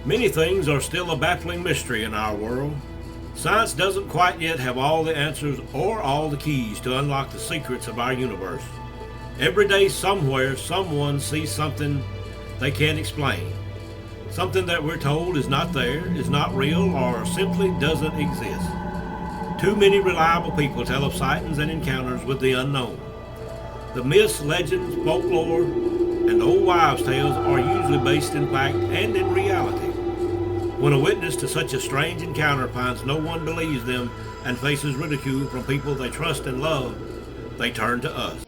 Many things are still a baffling mystery in our world. Science doesn't quite yet have all the answers or all the keys to unlock the secrets of our universe. Every day, somewhere, someone sees something they can't explain. Something that we're told is not there, is not real, or simply doesn't exist. Too many reliable people tell of sightings and encounters with the unknown. The myths, legends, folklore, and old wives' tales are usually based in fact and in reality. When a witness to such a strange encounter finds no one believes them and faces ridicule from people they trust and love, they turn to us.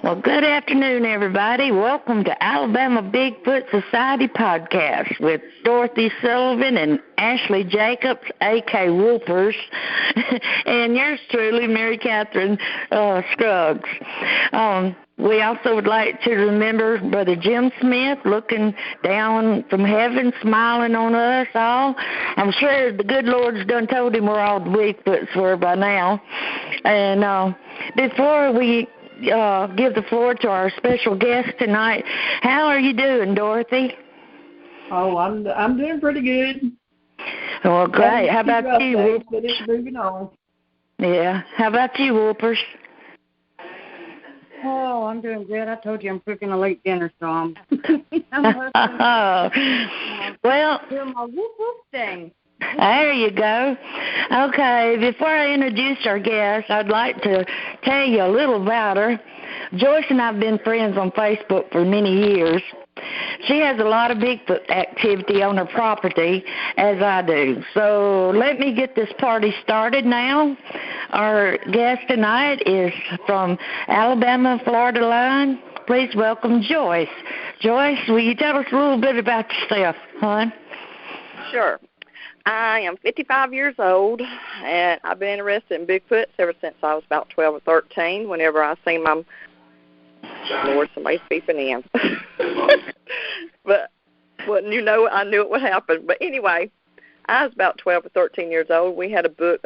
Well, good afternoon, everybody. Welcome to Alabama Bigfoot Society Podcast with Dorothy Sullivan and Ashley Jacobs, A.K. Wolpers, and yours truly, Mary Catherine Scruggs. We also would like to remember Brother Jim Smith looking down from heaven, smiling on us all. I'm sure the good Lord's done told him where all the Bigfoots were by now. And before we give the floor to our special guest tonight, how are you doing, Dorothy? Oh, I'm doing pretty good. Well, great. How about you, Wolpers? But it's moving on. Yeah. How about you, Wolpers? Oh, I'm doing good. I told you I'm cooking a late dinner, so I'm well, doing my whoop whoop thing. There you go. Okay, before I introduce our guest, I'd like to tell you a little about her. Joyce and I have been friends on Facebook for many years. She has a lot of Bigfoot activity on her property, as I do. So let me get this party started now. Our guest tonight is from Alabama, Florida line. Please welcome Joyce. Joyce, will you tell us a little bit about yourself, hon? Sure. I am 55 years old, and I've been interested in Bigfoot ever since I was about 12 or 13, whenever I seen my Lord, somebody's peeping in. But wouldn't you know it, I knew it would happen. But anyway, I was about 12 or 13 years old. We had a book,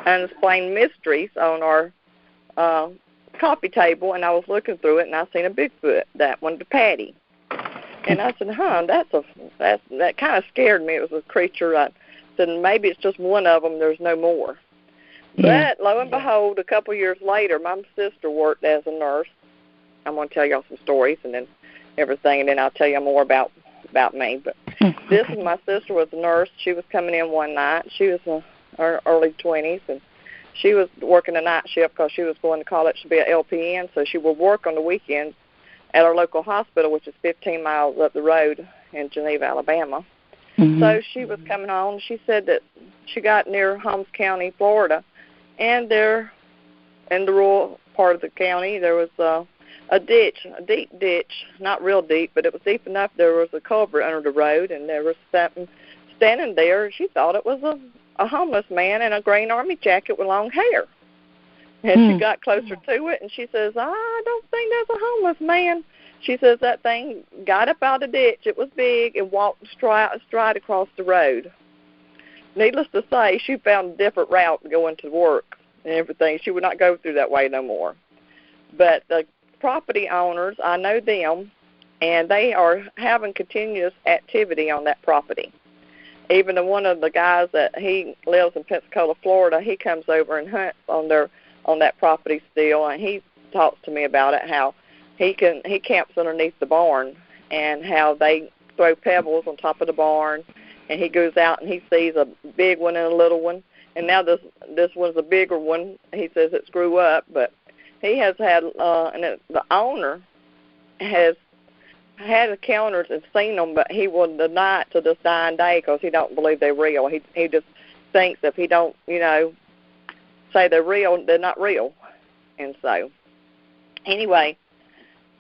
Unexplained Mysteries, on our coffee table, and I was looking through it, and I seen a Bigfoot, that one to Patty. And I said, that kind of scared me. It was a creature. I said, maybe it's just one of them. There's no more. Yeah. But lo and behold, a couple years later, my sister worked as a nurse. I'm going to tell y'all some stories and then everything, and then I'll tell you more about me. But this is my sister was a nurse. She was coming in one night. She was in her early 20s, and she was working a night shift because she was going to college to be an LPN, so she would work on the weekends at our local hospital, which is 15 miles up the road in Geneva, Alabama. Mm-hmm. So she was coming home. She said that she got near Holmes County, Florida, and there in the rural part of the county there was a ditch, a deep ditch, not real deep, but it was deep enough. There was a culvert under the road, and there was something standing there. She thought it was a homeless man in a green army jacket with long hair. And she got closer to it, and she says, I don't think that's a homeless man. She says that thing got up out of the ditch. It was big and walked stride across the road. Needless to say, she found a different route going to work and everything. She would not go through that way no more. But the property owners, I know them, and they are having continuous activity on that property. Even one of the guys that he lives in Pensacola, Florida, he comes over and hunts on that property still, and he talks to me about it, how he camps underneath the barn and how they throw pebbles on top of the barn, and he goes out and he sees a big one and a little one, and now this one's a bigger one. He says it's grew up, but he has had the owner has had encounters and seen them, but he will deny it to this dying day because he don't believe they're real. He just thinks if he don't, say they're real, they're not real. And so, anyway,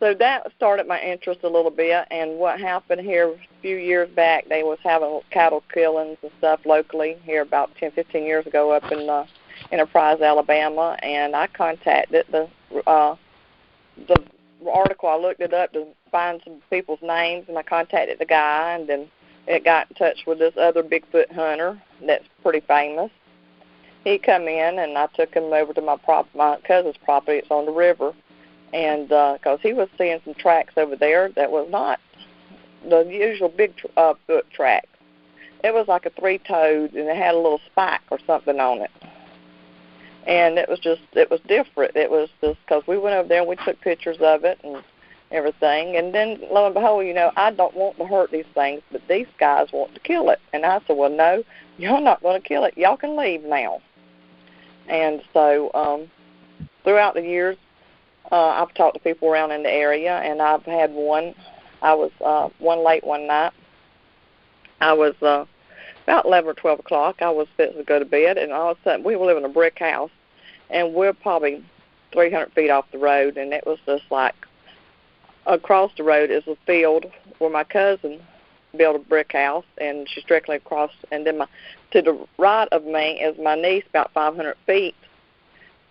So that started my interest a little bit. And what happened here a few years back, they was having cattle killings and stuff locally here about 10, 15 years ago up in Enterprise, Alabama. And I contacted the article. I looked it up to find some people's names, and I contacted the guy, and then it got in touch with this other Bigfoot hunter that's pretty famous. He come in, and I took him over to my cousin's property. It's on the river, and because he was seeing some tracks over there that was not the usual Bigfoot tracks. It was like a three-toed, and it had a little spike or something on it. And it was different. It was just because we went over there and we took pictures of it and everything. And then, lo and behold, I don't want to hurt these things, but these guys want to kill it. And I said, well, no, y'all not going to kill it. Y'all can leave now. And so throughout the years, I've talked to people around in the area, and I've had one. I was one late one night. I was about 11 or 12 o'clock. I was fixing to go to bed, and all of a sudden, we live in a brick house, and we're probably 300 feet off the road, and it was just like across the road is a field where my cousin built a brick house, and she's directly across, and then to the right of me is my niece, about 500 feet,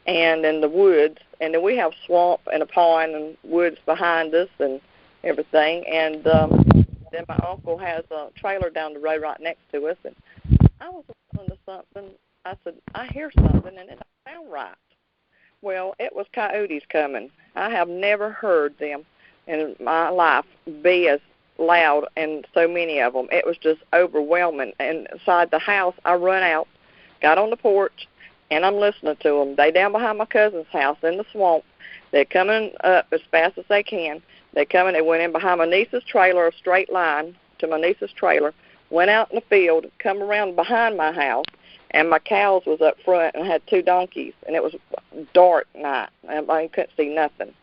and in the woods, and then we have swamp and a pond and woods behind us and everything, and then my uncle has a trailer down the road right next to us, and I was listening to something. I said, I hear something, and it don't sound right. Well, it was coyotes coming. I have never heard them in my life be as loud, and so many of them. It was just overwhelming. And inside the house, I run out, got on the porch, and I'm listening to them. They down behind my cousin's house in the swamp. They're coming up as fast as they can. They went in behind my niece's trailer, a straight line to my niece's trailer, went out in the field, come around behind my house, and my cows was up front and had two donkeys, and it was dark night, and I couldn't see nothing.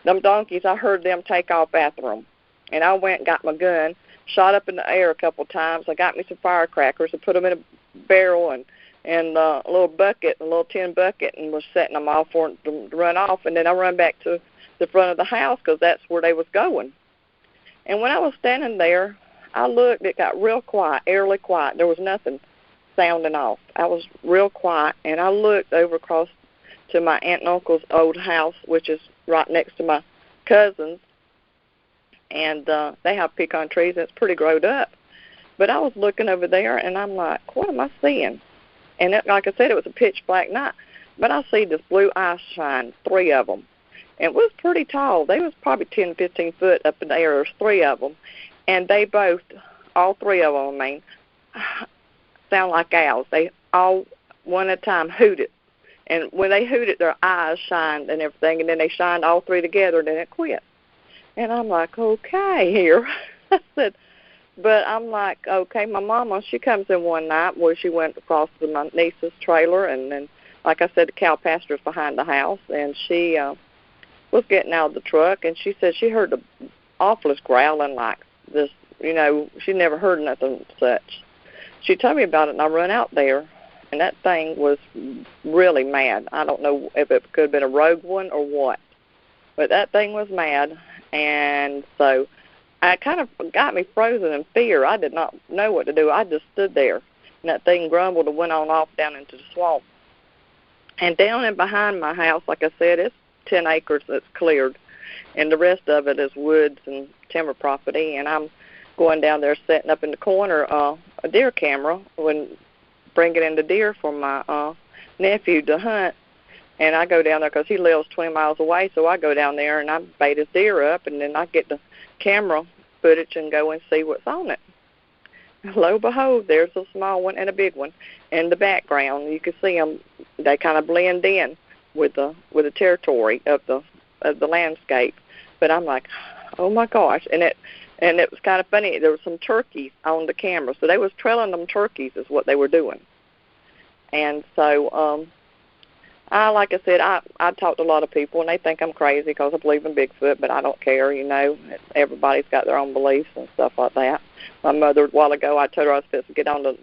Them donkeys, I heard them take off after them, and I went and got my gun, shot up in the air a couple of times. I got me some firecrackers and put them in a barrel and a little bucket, a little tin bucket, and was setting them off for them to run off, and then I run back to the front of the house because that's where they was going. And when I was standing there, I looked, it got real quiet, eerily quiet. There was nothing sounding off. I was real quiet, and I looked over across to my aunt and uncle's old house, which is right next to my cousin's, and they have pecan trees, and it's pretty growed up. But I was looking over there, and I'm like, what am I seeing? And like I said, it was a pitch black night, but I see this blue eye shine, three of them. And it was pretty tall. They was probably 10, 15 foot up in the air. There's three of them. And they both, all three of them, sound like owls. They all, one at a time, hooted. And when they hooted, their eyes shined and everything, and then they shined all three together, and then it quit. And I'm like, okay, here. I said, but I'm like, okay, my mama, she comes in one night where she went across to my niece's trailer, and then, like I said, the cow pasture's behind the house, and she was getting out of the truck, and she said she heard the awfulest growling like this, she never heard nothing such. She told me about it, and I run out there, and that thing was really mad. I don't know if it could have been a rogue one or what, but that thing was mad, and so it kind of got me frozen in fear. I did not know what to do. I just stood there, and that thing grumbled and went on off down into the swamp. And down and behind my house, like I said, it's 10 acres that's cleared, and the rest of it is woods and timber property, and I'm going down there setting up in the corner a deer camera bringing in the deer for my nephew to hunt. And I go down there because he lives 20 miles away, so I go down there and I bait his deer up, and then I get the camera footage and go and see what's on it. Lo and behold, there's a small one and a big one in the background. You can see them; they kind of blend in with the territory of the landscape. But I'm like, oh my gosh! And it was kind of funny. There were some turkeys on the camera, so they was trailing them turkeys is what they were doing. And so, like I said, I talked to a lot of people, and they think I'm crazy because I believe in Bigfoot, but I don't care. Everybody's got their own beliefs and stuff like that. My mother, a while ago, I told her I was supposed to get on to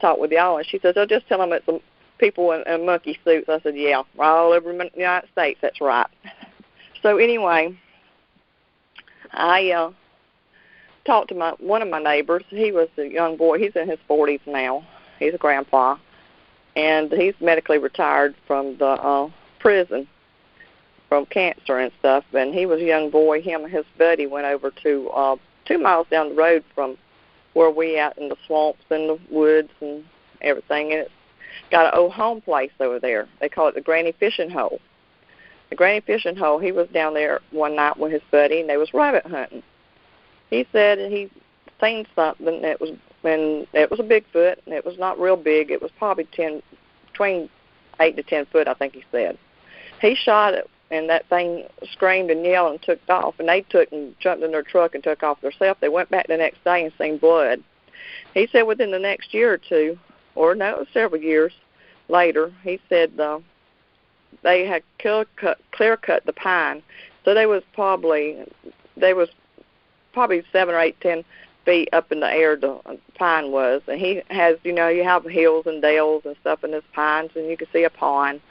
talk with y'all, and she says, "Oh, just tell them it's people in monkey suits." I said, "Yeah, all over the United States, that's right." So anyway, I talked to one of my neighbors. He was a young boy. He's in his 40s now. He's a grandpa, and he's medically retired from the prison from cancer and stuff. And he was a young boy. Him and his buddy went over to 2 miles down the road from where we out in the swamps and the woods and everything. And it's got an old home place over there. They call it the Granny Fishing Hole. The Granny Fishing Hole, he was down there one night with his buddy, and they was rabbit hunting. He said he seen something that was, and it was a Bigfoot, and it was not real big. It was probably between 8 to 10 foot, I think he said. He shot it, and that thing screamed and yelled and took off, and they took and jumped in their truck and took off themselves. They went back the next day and seen blood. He said within the next year or two, or no, it was several years later, he said they had clear cut the pine. So they was probably 7 or 8, 10 feet up in the air the pine was. And he has, you have hills and dales and stuff in his pines, and you can see a pond.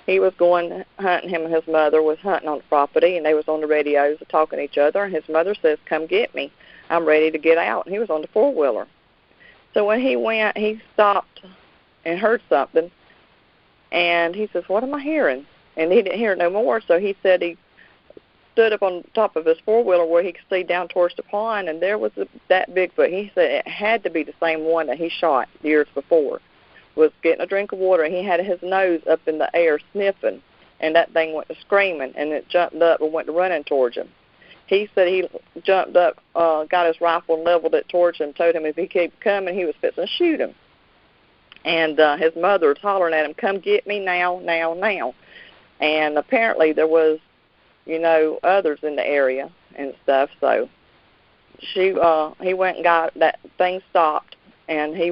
He was going hunting. Him and his mother was hunting on the property, and they was on the radios talking to each other. And his mother says, "Come get me. I'm ready to get out." And he was on the four-wheeler. So when he went, he stopped and heard something. And he says, "What am I hearing?" And he didn't hear it no more. So he said he stood up on top of his four-wheeler where he could see down towards the pond, and there was that Bigfoot. He said it had to be the same one that he shot years before. Was getting a drink of water, and he had his nose up in the air sniffing, and that thing went to screaming, and it jumped up and went to running towards him. He said he jumped up, got his rifle and leveled it towards him, told him if he kept coming, he was fixing to shoot him. And his mother was hollering at him, "Come get me now, now, now." And apparently there was, others in the area and stuff. So he went and got that thing stopped, and he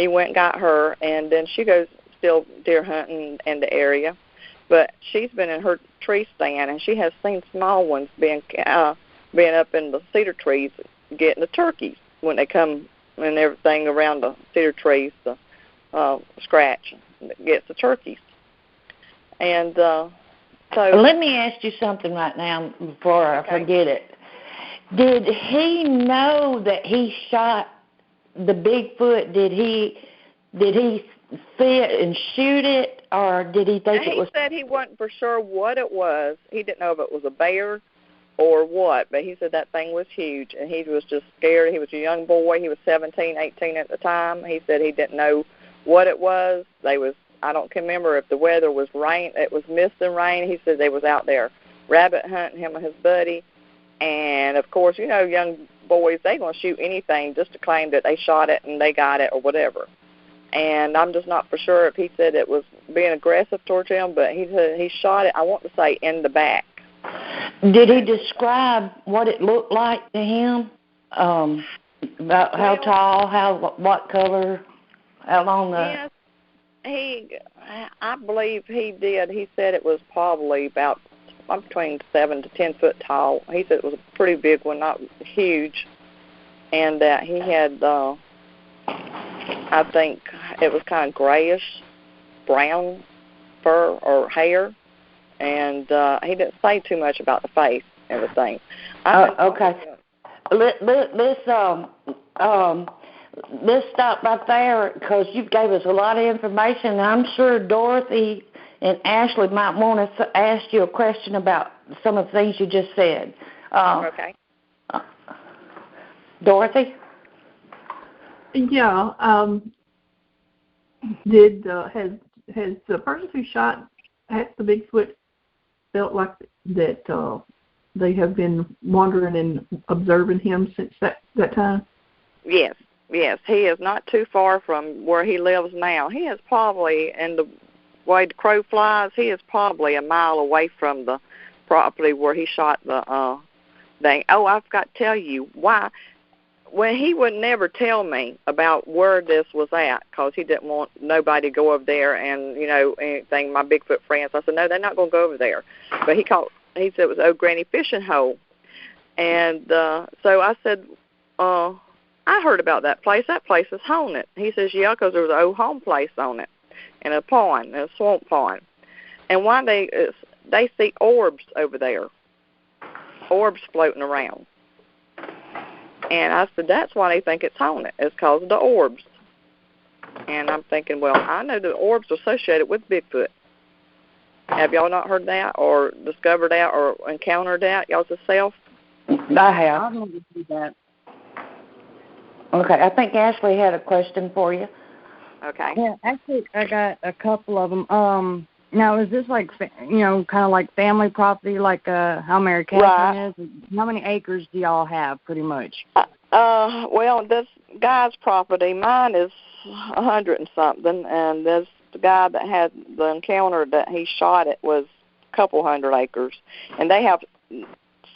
went and got her, and then she goes still deer hunting in the area. But she's been in her tree stand, and she has seen small ones being up in the cedar trees getting the turkeys when they come and everything around the cedar trees, the scratch gets the turkeys. And so let me ask you something right now before I forget it. Did he know that he shot the Bigfoot? Did he see it and shoot it, or did he think it was? He said he wasn't for sure what it was. He didn't know if it was a bear or what, but he said that thing was huge, and he was just scared. He was a young boy. He was 17, 18 at the time. He said he didn't know what it was. I don't remember if the weather was rain. It was mist and rain. He said they was out there rabbit hunting, him and his buddy. And, of course, young boys, they going to shoot anything just to claim that they shot it and they got it or whatever. And I'm just not for sure if he said it was being aggressive towards him, but he said he shot it, I want to say, in the back. Did he describe what it looked like to him? About how tall, what color, how long? Yes, I believe he did. He said it was probably about between 7 to 10 foot tall. He said it was a pretty big one, not huge, and that he had, I think it was kind of grayish, brown fur or hair, and he didn't say too much about the face and everything. Okay. Let's stop right there because you gave us a lot of information. I'm sure Dorothy and Ashley might want to ask you a question about some of the things you just said. Okay. Dorothy? Yeah. Has the person who shot at the Bigfoot felt like that they have been wandering and observing him since that time? Yes. He is not too far from where he lives now. He is probably, in the way the crow flies, he is probably a mile away from the property where he shot the thing. Oh, I've got to tell you why. When he would never tell me about where this was at because he didn't want nobody to go over there and, anything, my Bigfoot friends. I said, no, they're not going to go over there. But he said it was Old Granny Fishing Hole. And so I said, I heard about that place. That place is haunted. He says, yeah, because there was an old home place on it and a pond, a swamp pond. And one day they see orbs over there. orbs floating around. And I said, that's why they think it's haunted. It's because of the orbs. And I'm thinking, well, I know the orbs are associated with Bigfoot. Have y'all not heard that or discovered that or encountered that y'all yourself? I have. I've never seen that. Okay, I think Ashley had a question for you. Okay. Yeah, actually, I got a couple of them. Now, is this like, kind of like family property, like how Mary Catherine is? How many acres do y'all have, pretty much? Well, this guy's property, mine is 100 and something, and this guy that had the encounter that he shot it was a couple hundred acres, and they have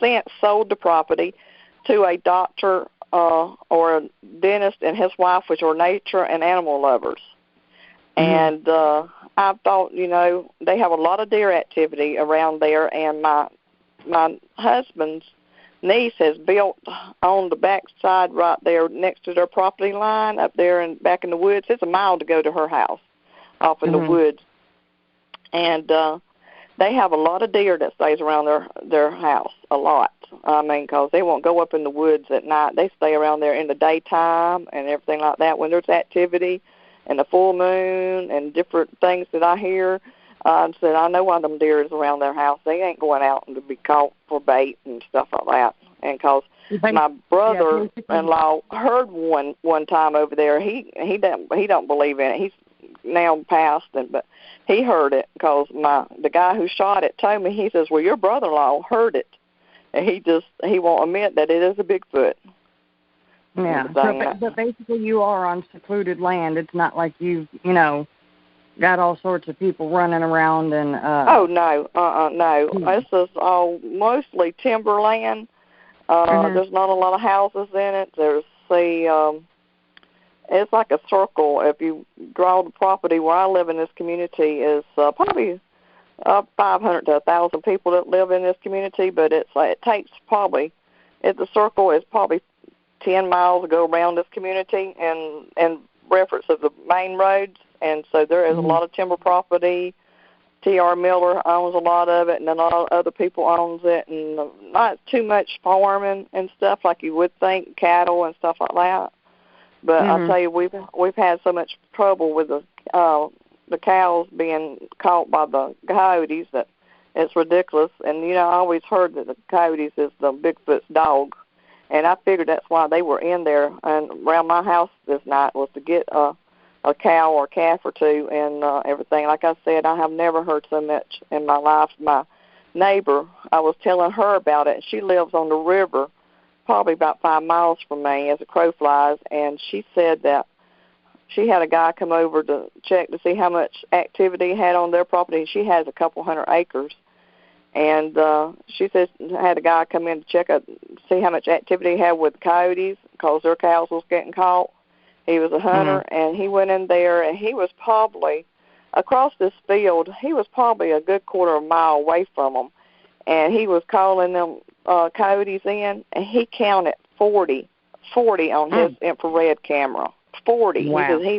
since sold the property to a doctor or a dentist and his wife, which are nature and animal lovers. And I thought, they have a lot of deer activity around there, and my husband's niece has built on the back side right there next to their property line up there and back in the woods. It's a mile to go to her house off in the woods. And they have a lot of deer that stays around their house, a lot. I mean, because they won't go up in the woods at night. They stay around there in the daytime and everything like that when there's activity and the full moon and different things that I hear. Said, I know why them deer is around their house. They ain't going out to be caught for bait and stuff like that. And because my brother-in-law heard one time over there, he don't believe in it. He's now passed, but he heard it because the guy who shot it told me. He says, well, your brother-in-law heard it, and he won't admit that it is a Bigfoot. Yeah, but basically you are on secluded land. It's not like you've, got all sorts of people running around and Oh no. This is all mostly timberland. There's not a lot of houses in it. There's it's like a circle. If you draw the property where I live in this community is probably 500 to 1,000 people that live in this community, but it takes probably the circle is probably 10 miles to go around this community and reference of the main roads. And so there is a lot of timber property. T.R. Miller owns a lot of it, and then a lot of other people owns it, and not too much farming and stuff like you would think, cattle and stuff like that. But I'll tell you, we've had so much trouble with the cows being caught by the coyotes that it's ridiculous. And, I always heard that the coyotes is the Bigfoot's dog. And I figured that's why they were in there and around my house this night was to get a cow or a calf or two and everything. Like I said, I have never heard so much in my life. My neighbor, I was telling her about it. She lives on the river, probably about 5 miles from me as a crow flies, and she said that she had a guy come over to check to see how much activity he had on their property. She has a couple hundred acres. And she says had a guy come in to check out, see how much activity he had with coyotes because their cows was getting caught. He was a hunter, and he went in there, and he was probably, across this field, he was probably a good quarter of a mile away from them. And he was calling them coyotes in, and he counted 40 on his infrared camera. 40. Wow. He says he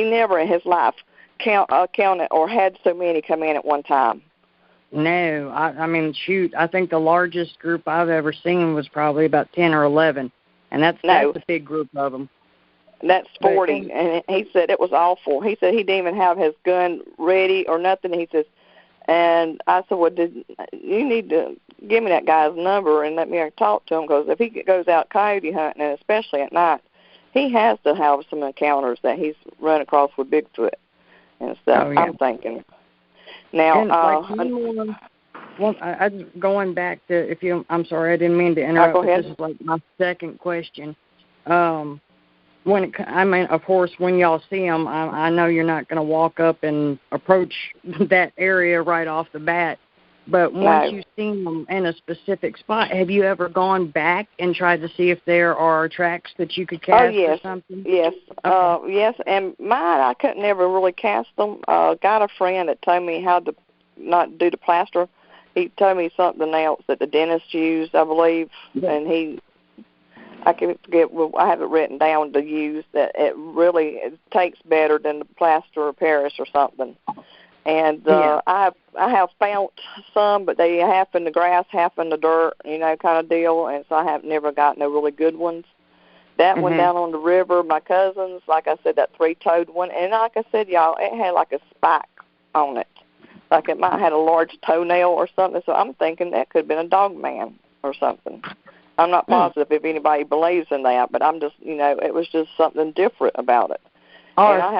never in his life counted or had so many come in at one time. No, I mean, shoot, I think the largest group I've ever seen was probably about 10 or 11, and that's a big group of them. That's 40, and he said it was awful. He said he didn't even have his gun ready or nothing. He says, and I said, well, you need to give me that guy's number and let me talk to him because if he goes out coyote hunting, and especially at night, he has to have some encounters that he's run across with Bigfoot and stuff. Oh, yeah. I'm thinking. Now, going back to I'm sorry, I didn't mean to interrupt. Go ahead. This is like my second question. Of course, when y'all see them, I know you're not going to walk up and approach that area right off the bat. But once you've seen them in a specific spot, have you ever gone back and tried to see if there are tracks that you could cast or something? Yes. Okay. Yes, and mine, I couldn't ever really cast them. Got a friend that told me how to not do the plaster. He told me something else that the dentist used, I believe, and I can forget. I have it written down to use that it takes better than the plaster of Paris or something. And I have found some, but they half in the grass, half in the dirt, kind of deal. And so I have never gotten no really good ones. That one down on the river, my cousin's, like I said, that three-toed one. And like I said, y'all, it had like a spike on it. Like it might have had a large toenail or something. So I'm thinking that could have been a dog man or something. I'm not positive if anybody believes in that, but I'm just, it was just something different about it.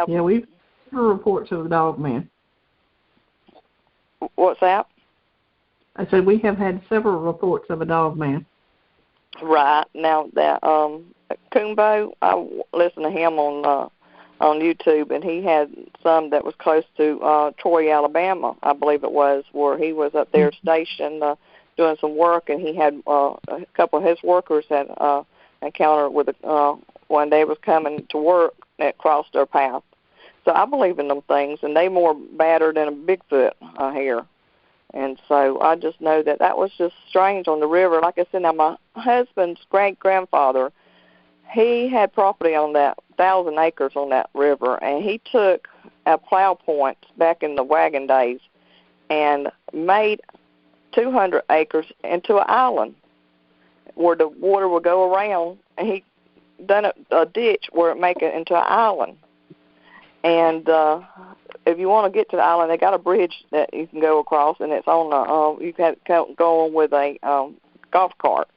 We've heard reports of the dog man. What's that? I said we have had several reports of a dog man. Right. Now that Kumbo, I listened to him on YouTube, and he had some that was close to Troy, Alabama, I believe it was, where he was up there stationed doing some work, and he had a couple of his workers had encountered with one day was coming to work that crossed their path. So I believe in them things, and they more battered than a Bigfoot here. And so I just know that was just strange on the river. Like I said, now my husband's great-grandfather, he had property on that 1,000 acres on that river, and he took a plow point back in the wagon days and made 200 acres into an island where the water would go around, and he done a ditch where it make it into an island. And if you want to get to the island, they got a bridge that you can go across, and it's on the you can go on with a golf cart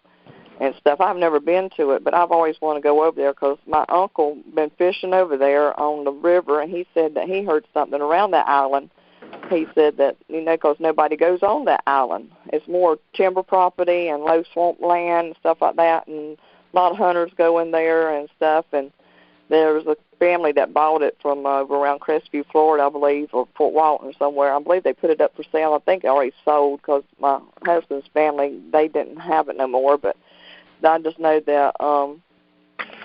and stuff. I've never been to it, but I've always wanted to go over there because my uncle been fishing over there on the river, and he said that he heard something around that island. He said that, because nobody goes on that island. It's more timber property and low swamp land and stuff like that, and a lot of hunters go in there and stuff. And there was a family that bought it from over around Crestview, Florida, I believe, or Fort Walton somewhere. I believe they put it up for sale. I think it already sold because my husband's family, they didn't have it no more. But I just know that,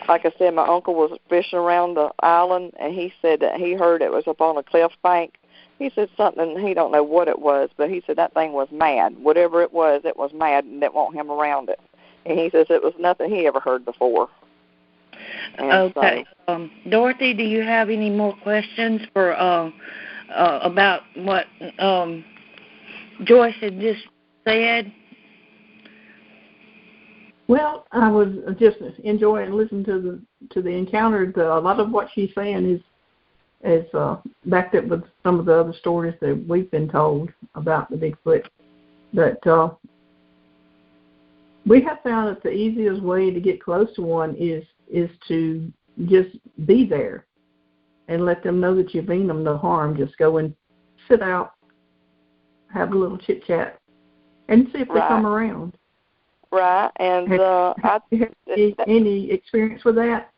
like I said, my uncle was fishing around the island, and he said that he heard it was up on a cliff bank. He said something, he don't know what it was, but he said that thing was mad. Whatever it was mad, and didn't want him around it. And he says it was nothing he ever heard before. And okay. So, Dorothy, do you have any more questions for about what Joyce had just said? Well, I was just enjoying listening to the encounter. A lot of what she's saying is backed up with some of the other stories that we've been told about the Bigfoot. But we have found that the easiest way to get close to one is to just be there and let them know that you mean them no harm. Just go and sit out, have a little chit-chat, and see if they come around. Right. And have you had any experience with that?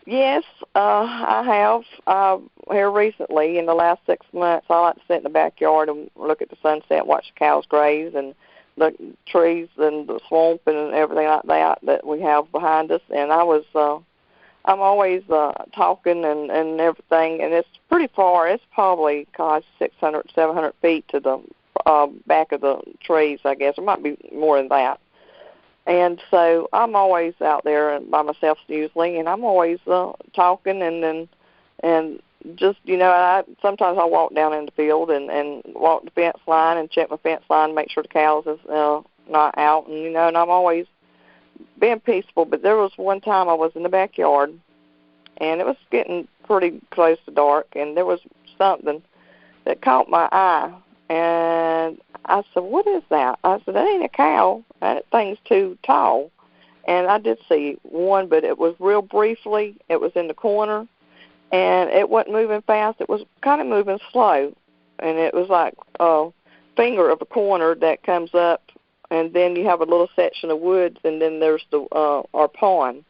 Yes, I have. Here recently, in the last 6 months, I like to sit in the backyard and look at the sunset, watch the cows graze, and the trees and the swamp and everything like that we have behind us. And I'm always talking and everything, and it's pretty far. It's probably 600, 700 feet to the back of the trees, I guess. It might be more than that. And so I'm always out there by myself usually, and I'm always talking and just, sometimes I walk down in the field and walk the fence line and check my fence line, make sure the cows is not out, and, and I'm always being peaceful. But there was one time I was in the backyard, and it was getting pretty close to dark, and there was something that caught my eye. And I said, what is that? I said, that ain't a cow. That thing's too tall. And I did see one, but it was real briefly. It was in the corner, and it wasn't moving fast. It was kind of moving slow. And it was like a finger of a corner that comes up, and then you have a little section of woods, and then there's our pond.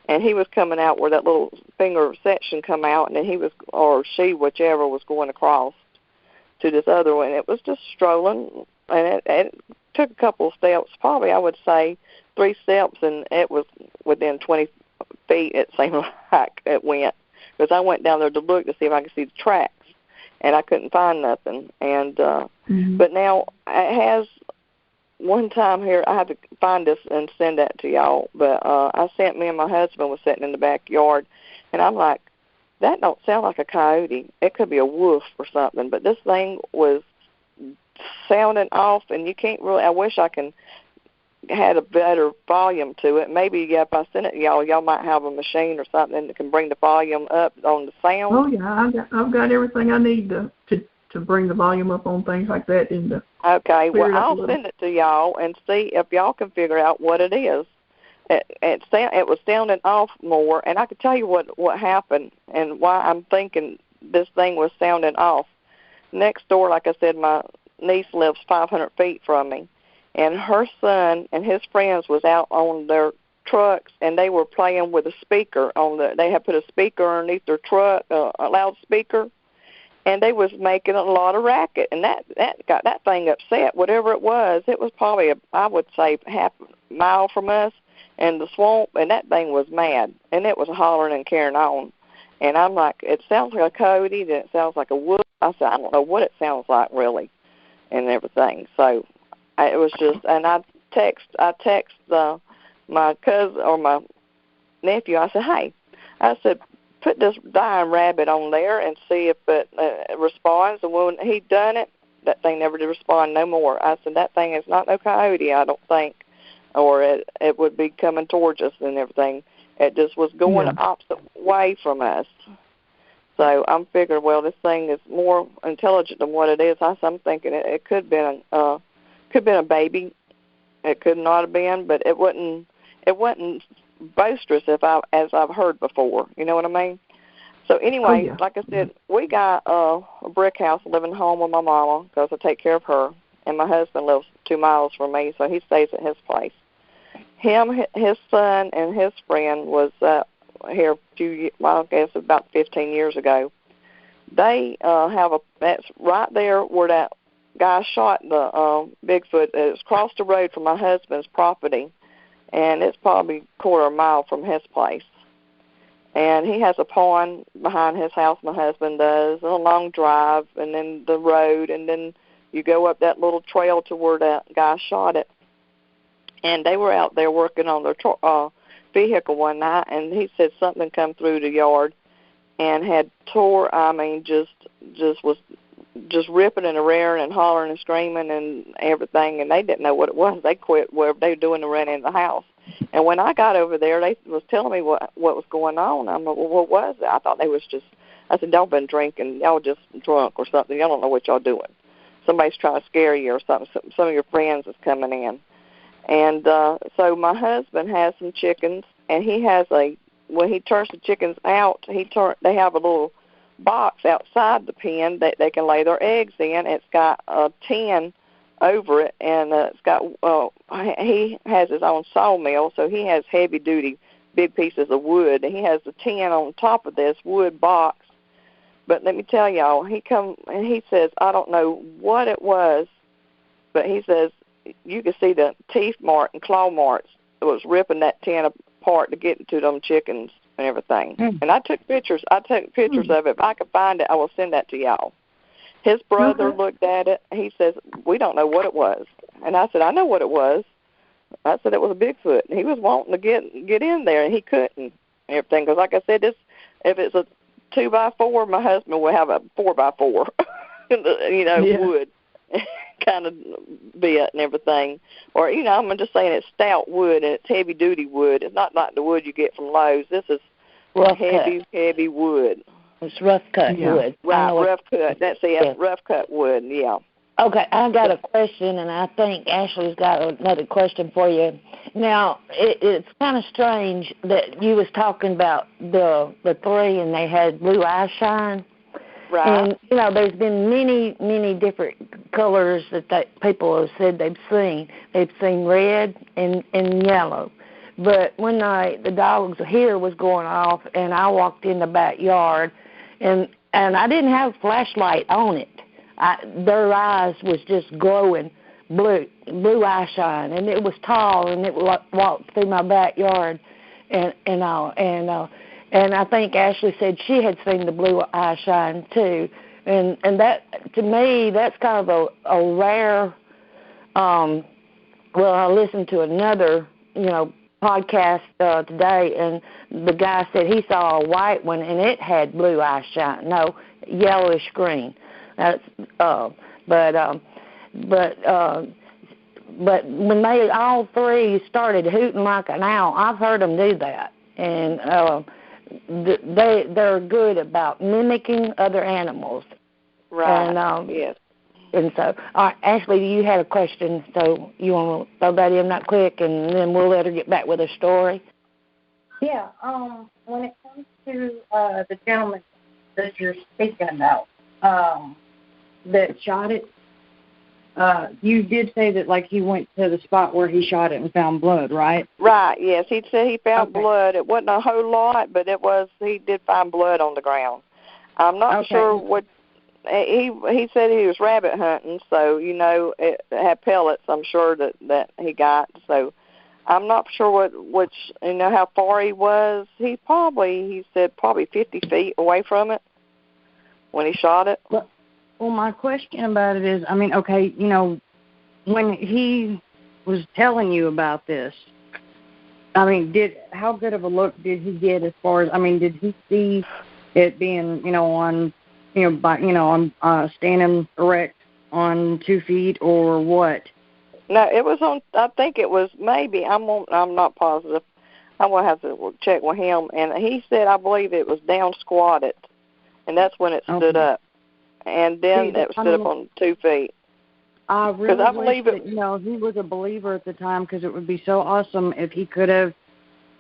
And he was coming out where that little finger section come out, and then he was, or she, whichever, was going across to this other one. It was just strolling, and it took a couple of steps, probably I would say 3 steps, and it was within 20 feet, it seemed like it went, because I went down there to look to see if I could see the tracks, and I couldn't find nothing. And but now it has, one time here, I have to find this and send that to y'all, but me and my husband was sitting in the backyard, and I'm like, that don't sound like a coyote. It could be a wolf or something. But this thing was sounding off, and you can't really. I wish I had a better volume to it. Maybe if I send it to y'all might have a machine or something that can bring the volume up on the sound. Oh yeah, I've got everything I need to bring the volume up on things like that. Okay, well I'll send it to y'all and see if y'all can figure out what it is. It was sounding off more, and I could tell you what happened and why I'm thinking this thing was sounding off. Next door, like I said, my niece lives 500 feet from me, and her son and his friends was out on their trucks, and they were playing with a speaker they had put a speaker underneath their truck, a loudspeaker, and they was making a lot of racket, and that got that thing upset. Whatever it was probably I would say half a mile from us in the swamp, and that thing was mad, and it was hollering and carrying on. And I'm like, it sounds like a coyote, then it sounds like a wolf. I said, I don't know what it sounds like really, and everything. So it was just, and I text my cousin or my nephew. I said, hey, I said, put this dying rabbit on there and see if it responds. And when he done it, that thing never did respond no more. I said, that thing is not no coyote, I don't think, or it would be coming towards us and everything. It just was going the opposite way from us. So I'm figuring, well, this thing is more intelligent than what it is. I'm thinking it could have been a baby. It could not have been, but it wasn't boisterous as I've heard before. You know what I mean? So anyway, like I said, we got a brick house living home with my mama because I take care of her, and my husband lives 2 miles from me, so he stays at his place. His son, and his friend was here I guess about 15 years ago. They that's right there where that guy shot the Bigfoot. It's across the road from my husband's property, and it's probably a quarter of a mile from his place. And he has a pond behind his house, my husband does, and a long drive, and then the road, and then you go up that little trail to where that guy shot it. And they were out there working on their vehicle one night, and he said something come through the yard and had tore, was just ripping and raring and hollering and screaming and everything, and they didn't know what it was. They quit whatever they were doing to run in the house. And when I got over there, they was telling me what was going on. I'm like, well, what was it? I thought they was just, I said, y'all been drinking. Y'all just drunk or something. Y'all don't know what y'all doing. Somebody's trying to scare you or something. Some of your friends is coming in. And so my husband has some chickens, and he has when he turns the chickens out, they have a little box outside the pen that they can lay their eggs in. It's got a tin over it, and it's got he has his own sawmill, so he has heavy duty big pieces of wood, and he has the tin on top of this wood box. But let me tell y'all, he come and he says, I don't know what it was, but he says you could see the teeth mark and claw marks. It was ripping that tin apart to get into them chickens and everything. And I took pictures of it. If I could find it, I will send that to y'all. His brother looked at it. He says, we don't know what it was. And I said, I know what it was. I said it was a Bigfoot. And he was wanting to get in there, and he couldn't and everything. Because like I said, if it's a 2x4, my husband will have a 4x4, wood kind of bit and everything. Or, I'm just saying it's stout wood and it's heavy-duty wood. It's not like the wood you get from Lowe's. This is heavy wood. It's rough cut wood. Right, rough cut. That's it, rough cut wood, yeah. Okay, I got a question, and I think Ashley's got another question for you. Now, it's kind of strange that you was talking about the three, and they had blue eye shine. Right. And, there's been many different colors that people have said they've seen. They've seen red and yellow. But one night, the dogs here was going off, and I walked in the backyard, and I didn't have a flashlight on it. Their eyes was just glowing blue eye shine, and it was tall, and it walked through my backyard, and I think Ashley said she had seen the blue eye shine too, and that to me that's kind of a rare. Well, I listened to another podcast today, and the guy said he saw a white one, and it had blue eyes shine. No, yellowish green. That's but when they all three started hooting like an owl, I've heard them do that, and they're good about mimicking other animals. Right. And, yes. And so, all right, Ashley, you had a question, so you want to throw that in that quick, and then we'll let her get back with her story? Yeah, when it comes to the gentleman that you're speaking about that shot it, you did say that, like, he went to the spot where he shot it and found blood, right? Right, yes. He said he found blood. It wasn't a whole lot, but he did find blood on the ground. I'm not sure what, he said he was rabbit hunting, so, it had pellets, I'm sure, that he got. So I'm not sure which, how far he was. He said probably 50 feet away from it when he shot it. Well, my question about it is, when he was telling you about this, how good of a look did he get as far as, did he see it being, on standing erect on 2 feet or what? No, it was on, I think it was maybe, I'm not positive. I will have to check with him. And he said, I believe it was down squatted, and that's when it stood up. And then it stood up on 2 feet. I really wish that, he was a believer at the time, because it would be so awesome if he could have,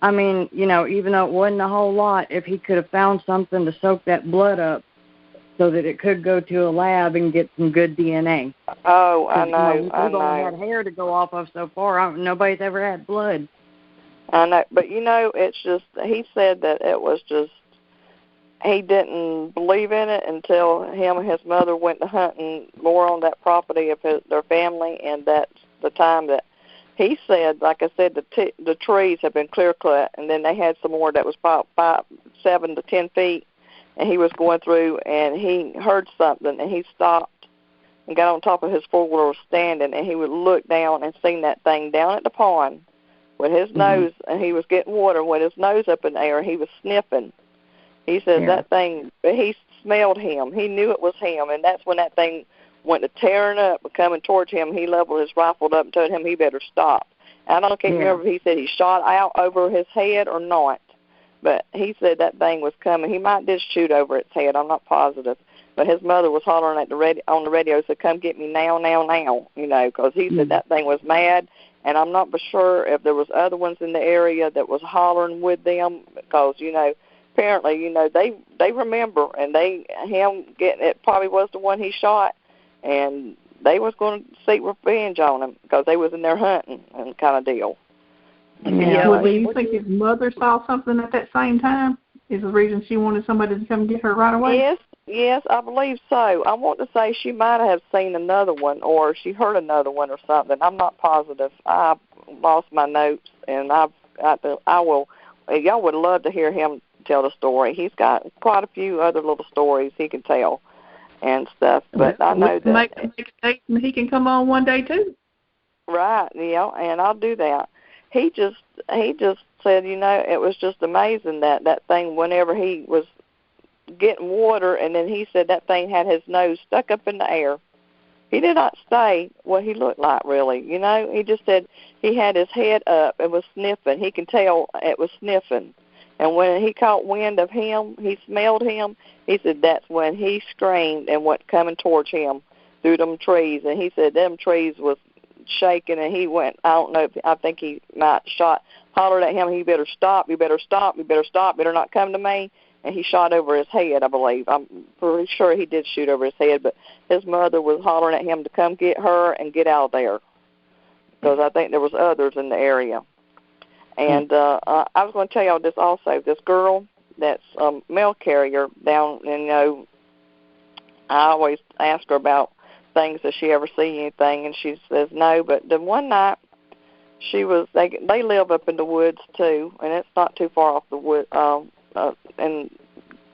even though it wasn't a whole lot, if he could have found something to soak that blood up so that it could go to a lab and get some good DNA. Oh, I know, We've only had hair to go off of so far. Nobody's ever had blood. I know, but, it's just, he said that it was just, he didn't believe in it until him and his mother went to hunting more on that property of their family, and that's the time that he said, like I said, the trees have been clear cut, and then they had some more that was about 7 to 10 feet, and he was going through, and he heard something, and he stopped and got on top of his four-wheeler standing, and he would look down and seen that thing down at the pond with his nose, and he was getting water with his nose up in the air, and he was sniffing. He said that thing, he smelled him. He knew it was him, and that's when that thing went to tearing up and coming towards him. He leveled his rifle up and told him he better stop. I can't remember if he said he shot out over his head or not, but he said that thing was coming. He might just shoot over its head. I'm not positive. But his mother was hollering on the radio, said, come get me now, because he said that thing was mad. And I'm not sure if there was other ones in the area that was hollering with them, because, apparently, they remember, and him getting it probably was the one he shot, and they was going to seek revenge on him because they was in there hunting and kind of deal. Well, do you think his mother saw something at that same time? Is the reason she wanted somebody to come get her right away? Yes, I believe so. I want to say she might have seen another one, or she heard another one or something. I'm not positive. I lost my notes, and I will. Y'all would love to hear him tell the story. He's got quite a few other little stories he can tell and stuff, but I know that make a date and he can come on one day too. Right, and I'll do that. He just said, it was just amazing that thing, whenever he was getting water, and then he said that thing had his nose stuck up in the air. He did not say what he looked like, really. He just said he had his head up and was sniffing. He can tell it was sniffing. And when he caught wind of him, he smelled him, he said that's when he screamed and went coming towards him through them trees. And he said them trees was shaking, and he went, I think he might hollered at him, he better stop, you better stop, you better stop, better not come to me. And he shot over his head, I believe. I'm pretty sure he did shoot over his head, but his mother was hollering at him to come get her and get out of there, because I think there was others in the area. And I was going to tell y'all this also. This girl that's a mail carrier down, and I always ask her about things. Does she ever see anything? And she says no. But the one night, they live up in the woods too, and it's not too far off the wood. And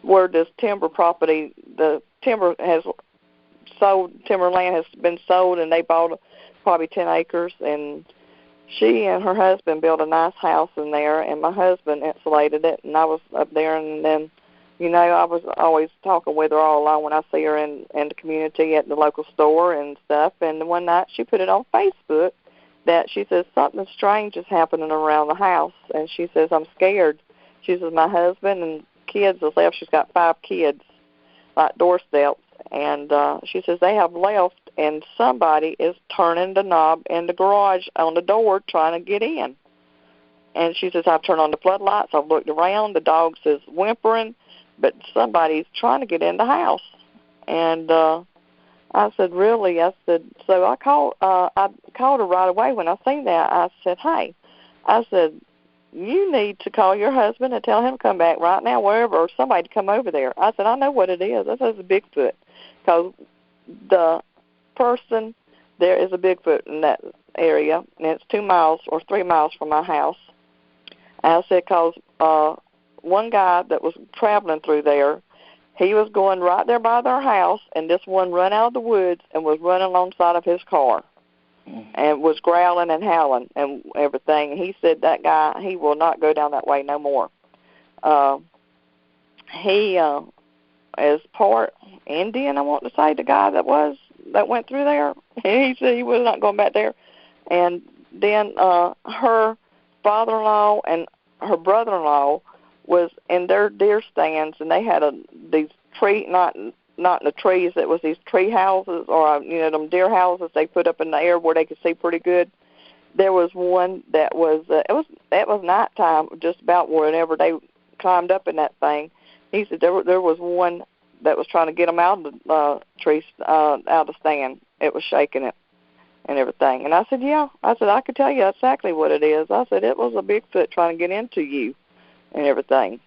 where this timber property, the timberland has been sold, and they bought probably 10 acres, and she and her husband built a nice house in there, and my husband insulated it, and I was up there, and then, I was always talking with her all along when I see her in the community at the local store and stuff, and one night she put it on Facebook that she says something strange is happening around the house, and she says, I'm scared. She says, my husband and kids have left. She's got 5 kids, like doorsteps, and she says they have left, and somebody is turning the knob in the garage on the door trying to get in. And she says, I've turned on the floodlights, I've looked around, the dog is whimpering, but somebody's trying to get in the house. And I said, really? I said, so I called her right away when I seen that. I said, hey, I said, you need to call your husband and tell him to come back right now, wherever, or somebody to come over there. I said, I know what it is. I said, it's a Bigfoot, because the person, there is a Bigfoot in that area, and it's 2 miles or 3 miles from my house. I said, because one guy that was traveling through there, he was going right there by their house, and this one run out of the woods and was running alongside of his car and was growling and howling and everything. And he said that guy, he will not go down that way no more. He is part Indian, I want to say, the guy that went through there. He said he was not going back there. And then her father-in-law and her brother-in-law was in their deer stands, and they had these tree, not in the trees, it was these tree houses, or them deer houses they put up in the air where they could see pretty good. There was one that was it was nighttime, just about whenever they climbed up in that thing. He said there was one that was trying to get them out of the trees, out of the stand. It was shaking it and everything. And I said, yeah. I said, I could tell you exactly what it is. I said, it was a Bigfoot trying to get into you and everything.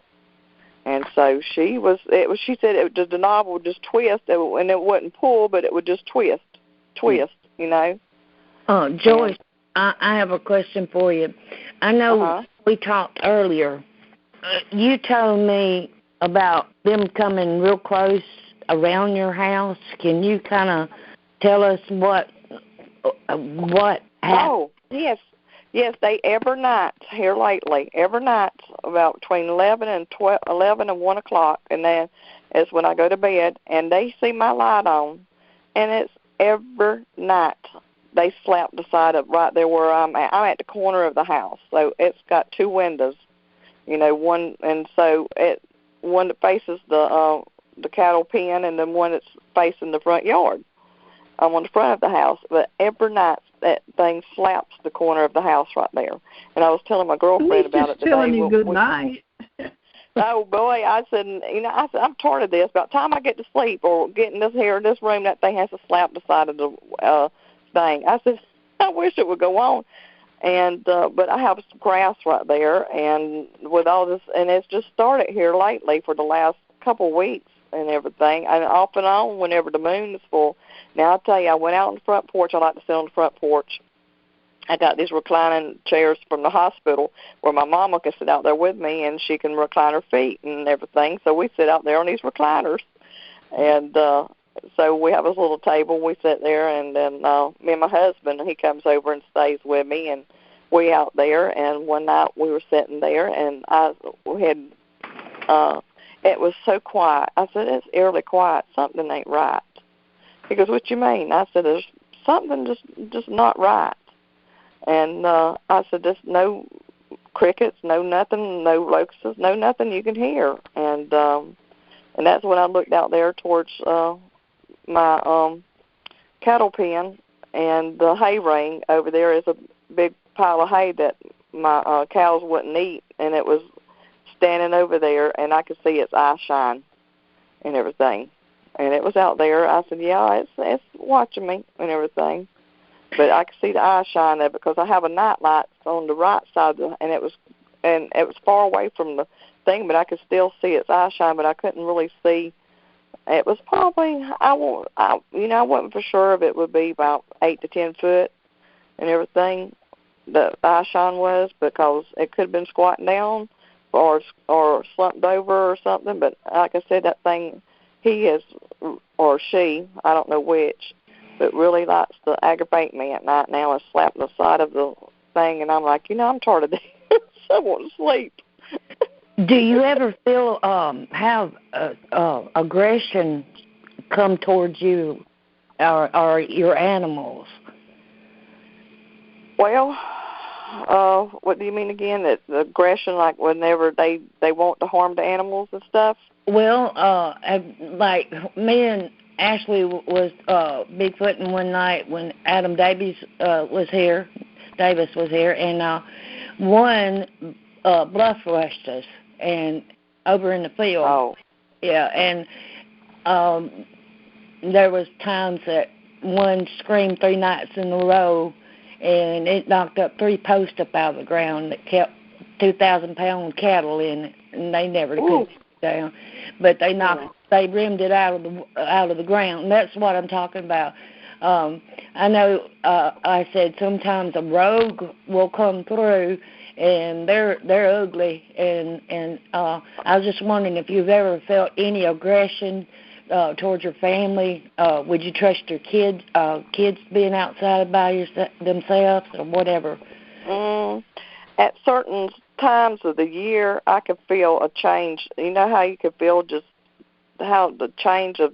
And so she said the knob would just twist, and it wouldn't pull, but it would just twist, Joyce, I have a question for you. I know we talked earlier. You told me about them coming real close around your house. Can you kind of tell us what happened? Oh, yes, they every night here lately, every night about between 11 and 1 o'clock, and then it's when I go to bed, and they see my light on, and it's every night they slap the side of right there where I'm at. I'm at the corner of the house, so it's got 2 windows, one, and so one that faces the cattle pen, and then one that's facing the front yard. I'm on the front of the house, but every night that thing slaps the corner of the house right there. And I was telling my girlfriend about it today. Telling you good night. Oh boy, I said, I'm tired of this. By the time I get to sleep or get in this room, that thing has to slap the side of the thing. I said, I wish it would go on. And but I have some grass right there, and with all this, and it's just started here lately for the last couple of weeks and everything, and off and on whenever the moon is full. Now, I'll tell you, I went out on the front porch. I like to sit on the front porch. I got these reclining chairs from the hospital where my mama can sit out there with me, and she can recline her feet and everything. So we sit out there on these recliners. And so we have this little table. We sit there, and then me and my husband, he comes over and stays with me, and we out there. And one night we were sitting there, and it was so quiet. I said, it's eerily quiet. Something ain't right. He goes, what you mean? I said, there's something just not right. And I said, there's no crickets, no nothing, no locusts, no nothing you can hear. And that's when I looked out there towards my cattle pen, and the hay ring over there is a big pile of hay that my cows wouldn't eat, and it was standing over there, and I could see its eye shine and everything. And it was out there. I said, yeah, it's watching me and everything. But I could see the eye shine there because I have a night light on the right side, and it was far away from the thing, but I could still see its eye shine, but I couldn't really see. It was probably, I wasn't for sure if it would be about 8 to 10 foot and everything. The eye shine was, because it could have been squatting down or slumped over or something. But like I said, that thing, he is, or she, I don't know which, but really likes to aggravate me at night now and slap the side of the thing, and I'm like, I'm tired of this. I want to sleep. Do you ever feel have aggression come towards you or your animals? Well, what do you mean again? That the aggression, like whenever they want to harm the animals and stuff? Well, like me and Ashley was Bigfooting one night when Adam Davis was here, and one bluff rushed us and over in the field. Oh. Yeah, and there was times that one screamed 3 nights in a row, and it knocked up 3 posts up out of the ground that kept 2,000-pound cattle in it, and they never could get down. But they rimmed it out of the ground. And that's what I'm talking about. I know I said sometimes a rogue will come through, and they're ugly. And I was just wondering if you've ever felt any aggression towards your family. Would you trust your kids being outside by themselves or whatever? At certain times of the year, I could feel a change. You know how you could feel just how the change of